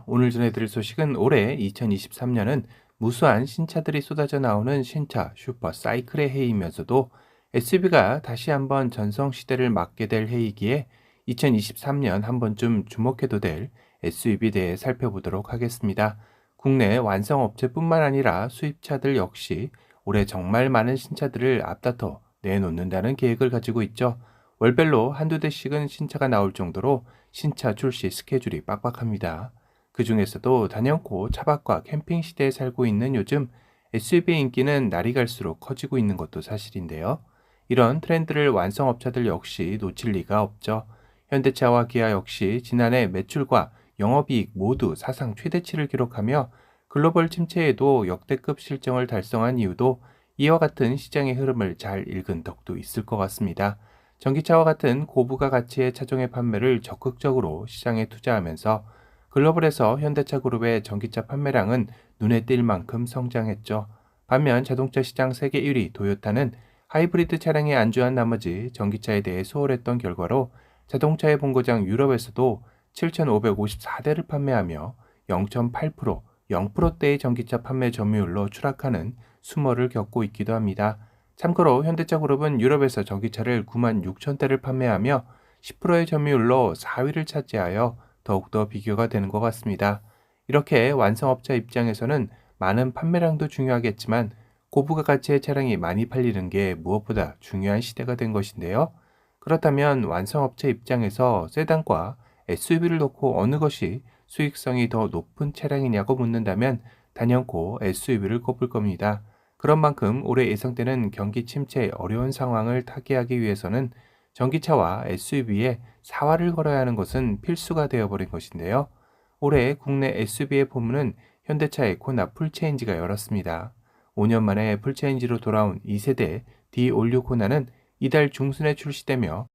오늘 전해드릴 소식은 올해 2023년은 무수한 신차들이 쏟아져 나오는 신차 슈퍼 사이클의 해이면서도 SUV가 다시 한번 전성시대를 맞게 될 해이기에 2023년 한 번쯤 주목해도 될 SUV에 대해 살펴보도록 하겠습니다. 국내 완성업체뿐만 아니라 수입차들 역시 올해 정말 많은 신차들을 앞다퉈 내놓는다는 계획을 가지고 있죠. 월별로 한두 대씩은 신차가 나올 정도로 신차 출시 스케줄이 빡빡합니다. 그 중에서도 단연코 차박과 캠핑 시대에 살고 있는 요즘 SUV의 인기는 날이 갈수록 커지고 있는 것도 사실인데요. 이런 트렌드를 완성업체들 역시 놓칠 리가 없죠. 현대차와 기아 역시 지난해 매출과 영업이익 모두 사상 최대치를 기록하며 글로벌 침체에도 역대급 실적을 달성한 이유도 이와 같은 시장의 흐름을 잘 읽은 덕도 있을 것 같습니다. 전기차와 같은 고부가 가치의 차종의 판매를 적극적으로 시장에 투자하면서 글로벌에서 현대차 그룹의 전기차 판매량은 눈에 띌 만큼 성장했죠. 반면 자동차 시장 세계 1위 도요타는 하이브리드 차량에 안주한 나머지 전기차에 대해 소홀했던 결과로 자동차의 본고장 유럽에서도 7,554대를 판매하며 0.8%, 0%대의 전기차 판매 점유율로 추락하는 수모를 겪고 있기도 합니다. 참고로 현대차 그룹은 유럽에서 전기차를 9만 6천 대를 판매하며 10%의 점유율로 4위를 차지하여 더욱더 비교가 되는 것 같습니다. 이렇게 완성업자 입장에서는 많은 판매량도 중요하겠지만 고부가 가치의 차량이 많이 팔리는 게 무엇보다 중요한 시대가 된 것인데요. 그렇다면 완성업체 입장에서 세단과 SUV를 놓고 어느 것이 수익성이 더 높은 차량이냐고 묻는다면 단연코 SUV를 꼽을 겁니다. 그런 만큼 올해 예상되는 경기 침체의 어려운 상황을 타개하기 위해서는 전기차와 SUV에 사활을 걸어야 하는 것은 필수가 되어버린 것인데요. 올해 국내 SUV의 포문은 현대차의 코나 풀체인지가 열었습니다. 5년 만에 풀체인지로 돌아온 2세대 D 올류 코나는 이달 중순에 출시되며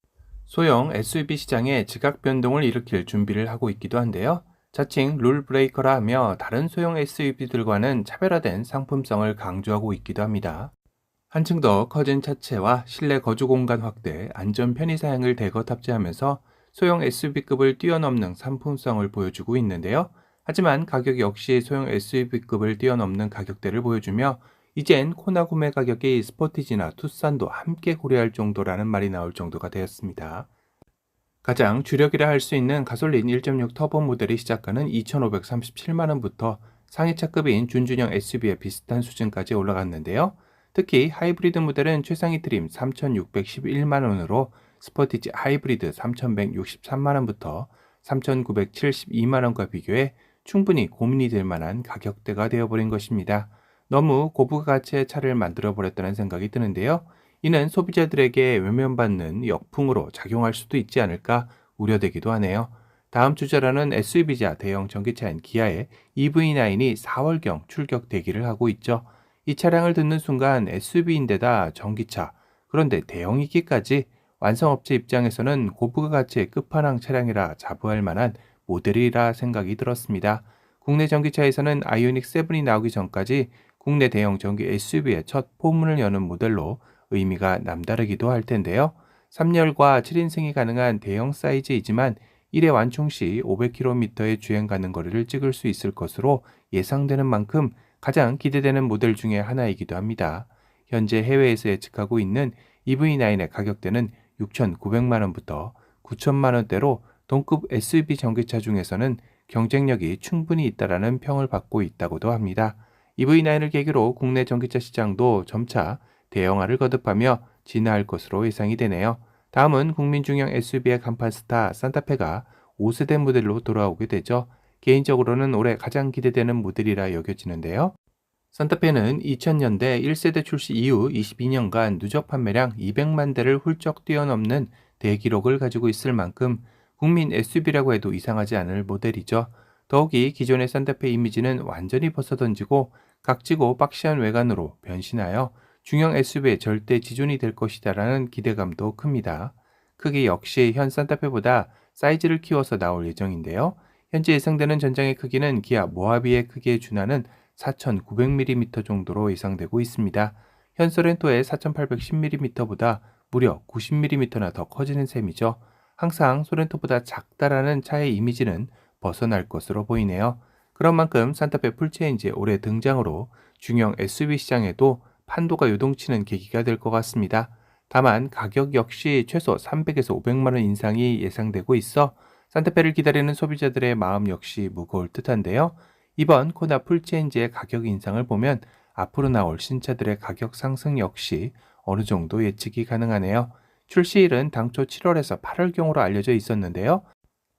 소형 SUV 시장에 지각 변동을 일으킬 준비를 하고 있기도 한데요. 자칭 룰 브레이커라 하며 다른 소형 SUV들과는 차별화된 상품성을 강조하고 있기도 합니다. 한층 더 커진 차체와 실내 거주 공간 확대, 안전 편의 사양을 대거 탑재하면서 소형 SUV급을 뛰어넘는 상품성을 보여주고 있는데요. 하지만 가격 역시 소형 SUV급을 뛰어넘는 가격대를 보여주며 이젠 코나 구매 가격이 스포티지나 투싼도 함께 고려할 정도라는 말이 나올 정도가 되었습니다. 가장 주력이라 할 수 있는 가솔린 1.6 터보 모델이 시작하는 2,537만 원부터 상위차급인 준준형 SUV의 비슷한 수준까지 올라갔는데요. 특히 하이브리드 모델은 최상위 트림 3,611만 원으로 스포티지 하이브리드 3,163만 원부터 3,972만 원과 비교해 충분히 고민이 될 만한 가격대가 되어버린 것입니다. 너무 고부가 가치의 차를 만들어버렸다는 생각이 드는데요. 이는 소비자들에게 외면받는 역풍으로 작용할 수도 있지 않을까 우려되기도 하네요. 다음 주자라는 SUV자 대형 전기차인 기아의 EV9이 4월경 출격 대기를 하고 있죠. 이 차량을 듣는 순간 SUV인데다 전기차, 그런데 대형이기까지 완성업체 입장에서는 고부가 가치의 끝판왕 차량이라 자부할 만한 모델이라 생각이 들었습니다. 국내 전기차에서는 아이오닉 7이 나오기 전까지 국내 대형 전기 SUV의 첫 포문을 여는 모델로 의미가 남다르기도 할 텐데요. 3열과 7인승이 가능한 대형 사이즈이지만 1회 완충 시 500km의 주행 가능 거리를 찍을 수 있을 것으로 예상되는 만큼 가장 기대되는 모델 중에 하나이기도 합니다. 현재 해외에서 예측하고 있는 EV9의 가격대는 6,900만 원부터 9천만 원대로 동급 SUV 전기차 중에서는 경쟁력이 충분히 있다라는 평을 받고 있다고도 합니다. EV9을 계기로 국내 전기차 시장도 점차 대형화를 거듭하며 진화할 것으로 예상이 되네요. 다음은 국민 중형 SUV의 간판 스타 산타페가 5세대 모델로 돌아오게 되죠. 개인적으로는 올해 가장 기대되는 모델이라 여겨지는데요. 산타페는 2000년대 1세대 출시 이후 22년간 누적 판매량 200만 대를 훌쩍 뛰어넘는 대기록을 가지고 있을 만큼 국민 SUV라고 해도 이상하지 않을 모델이죠. 더욱이 기존의 산타페 이미지는 완전히 벗어던지고 각지고 박시한 외관으로 변신하여 중형 SUV의 절대 지존이 될 것이다라는 기대감도 큽니다. 크기 역시 현 산타페보다 사이즈를 키워서 나올 예정인데요. 현재 예상되는 전장의 크기는 기아 모하비의 크기에 준하는 4,900mm 정도로 예상되고 있습니다. 현 소렌토의 4,810mm보다 무려 90mm나 더 커지는 셈이죠. 항상 소렌토보다 작다라는 차의 이미지는 벗어날 것으로 보이네요. 그런 만큼 산타페 풀체인지의 올해 등장으로 중형 SUV 시장에도 판도가 요동치는 계기가 될 것 같습니다. 다만 가격 역시 최소 300에서 500만 원 인상이 예상되고 있어 산타페를 기다리는 소비자들의 마음 역시 무거울 듯한데요. 이번 코나 풀체인지의 가격 인상을 보면 앞으로 나올 신차들의 가격 상승 역시 어느 정도 예측이 가능하네요. 출시일은 당초 7월에서 8월경으로 알려져 있었는데요.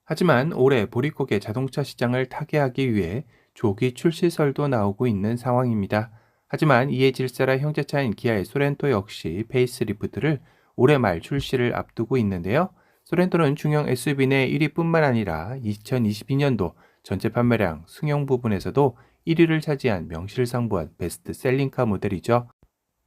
하지만 올해 보릿고개 자동차 시장을 타개하기 위해 조기 출시설도 나오고 있는 상황입니다. 하지만 이에 질세라 형제차인 기아의 소렌토 역시 페이스리프트를 올해 말 출시를 앞두고 있는데요. 소렌토는 중형 SUV 내 1위뿐만 아니라 2022년도 전체 판매량 승용 부분에서도 1위를 차지한 명실상부한 베스트셀링카 모델이죠.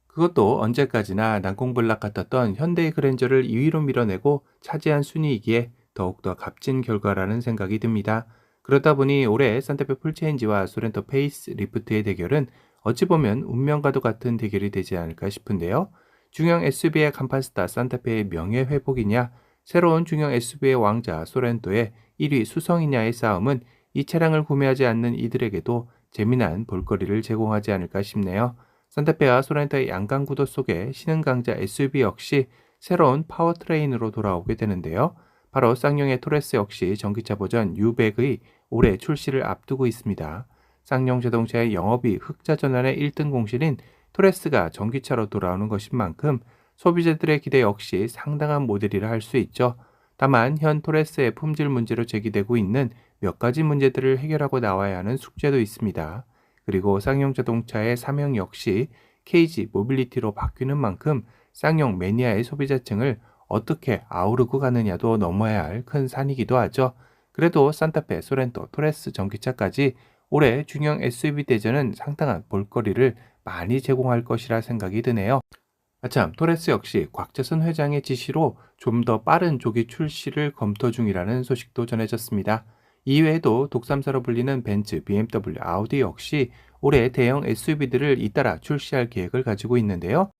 그것도 언제까지나 난공불락 같았던 현대의 그랜저를 2위로 밀어내고 차지한 순위이기에 더욱더 값진 결과라는 생각이 듭니다. 그러다 보니 올해 산타페 풀체인지와 소렌토 페이스 리프트의 대결은 어찌 보면 운명과도 같은 대결이 되지 않을까 싶은데요. 중형 SUV의 간판스타 산타페의 명예회복이냐, 새로운 중형 SUV의 왕자 소렌토의 1위 수성이냐의 싸움은 이 차량을 구매하지 않는 이들에게도 재미난 볼거리를 제공하지 않을까 싶네요. 산타페와 소렌토의 양강구도 속에 신흥 강자 SUV 역시 새로운 파워트레인으로 돌아오게 되는데요. 바로 쌍용의 토레스 역시 전기차 버전 U100의 올해 출시를 앞두고 있습니다. 쌍용 자동차의 영업이 흑자 전환의 1등 공신인 토레스가 전기차로 돌아오는 것인 만큼 소비자들의 기대 역시 상당한 모델이라 할 수 있죠. 다만 현 토레스의 품질 문제로 제기되고 있는 몇 가지 문제들을 해결하고 나와야 하는 숙제도 있습니다. 그리고 쌍용 자동차의 사명 역시 KG 모빌리티로 바뀌는 만큼 쌍용 매니아의 소비자층을 어떻게 아우르고 가느냐도 넘어야 할 큰 산이기도 하죠. 그래도 산타페, 소렌토, 토레스 전기차까지 올해 중형 SUV 대전은 상당한 볼거리를 많이 제공할 것이라 생각이 드네요. 아참, 토레스 역시 곽재선 회장의 지시로 좀 더 빠른 조기 출시를 검토 중이라는 소식도 전해졌습니다. 이외에도 독삼사로 불리는 벤츠, BMW, 아우디 역시 올해 대형 SUV들을 잇따라 출시할 계획을 가지고 있는데요.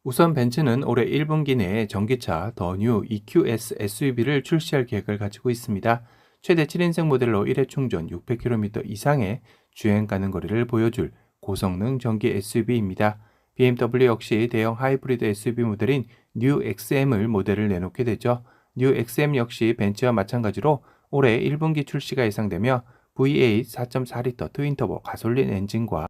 우선 벤츠는 올해 1분기 내에 전기차 더 뉴 EQS SUV를 출시할 계획을 가지고 있습니다. 최대 7인승 모델로 1회 충전 600km 이상의 주행 가능 거리를 보여줄 고성능 전기 SUV입니다. BMW 역시 대형 하이브리드 SUV 모델인 뉴 XM을 모델을 내놓게 되죠. 뉴 XM 역시 벤츠와 마찬가지로 올해 1분기 출시가 예상되며 V8 4.4L 트윈터보 가솔린 엔진과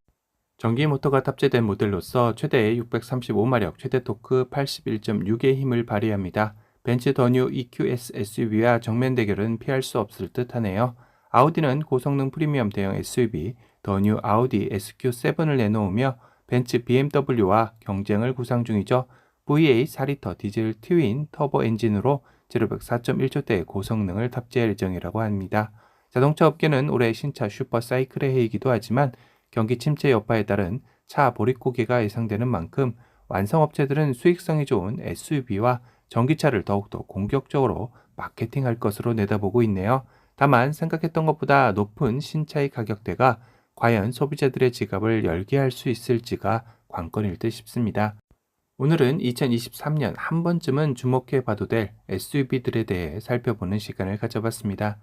전기 모터가 탑재된 모델로서 최대 635마력, 최대 토크 81.6의 힘을 발휘합니다. 벤츠 더 뉴 EQS SUV와 정면 대결은 피할 수 없을 듯하네요. 아우디는 고성능 프리미엄 대형 SUV 더 뉴 아우디 SQ7을 내놓으며 벤츠 BMW와 경쟁을 구상 중이죠. V8 4리터 디젤 트윈 터보 엔진으로 제로백 4.1초대의 고성능을 탑재할 예정이라고 합니다. 자동차 업계는 올해 신차 슈퍼 사이클의 해이기도 하지만 경기 침체 여파에 따른 차 보릿고개가 예상되는 만큼 완성업체들은 수익성이 좋은 SUV와 전기차를 더욱더 공격적으로 마케팅할 것으로 내다보고 있네요. 다만 생각했던 것보다 높은 신차의 가격대가 과연 소비자들의 지갑을 열게 할 수 있을지가 관건일 듯 싶습니다. 오늘은 2023년 한 번쯤은 주목해 봐도 될 SUV들에 대해 살펴보는 시간을 가져봤습니다.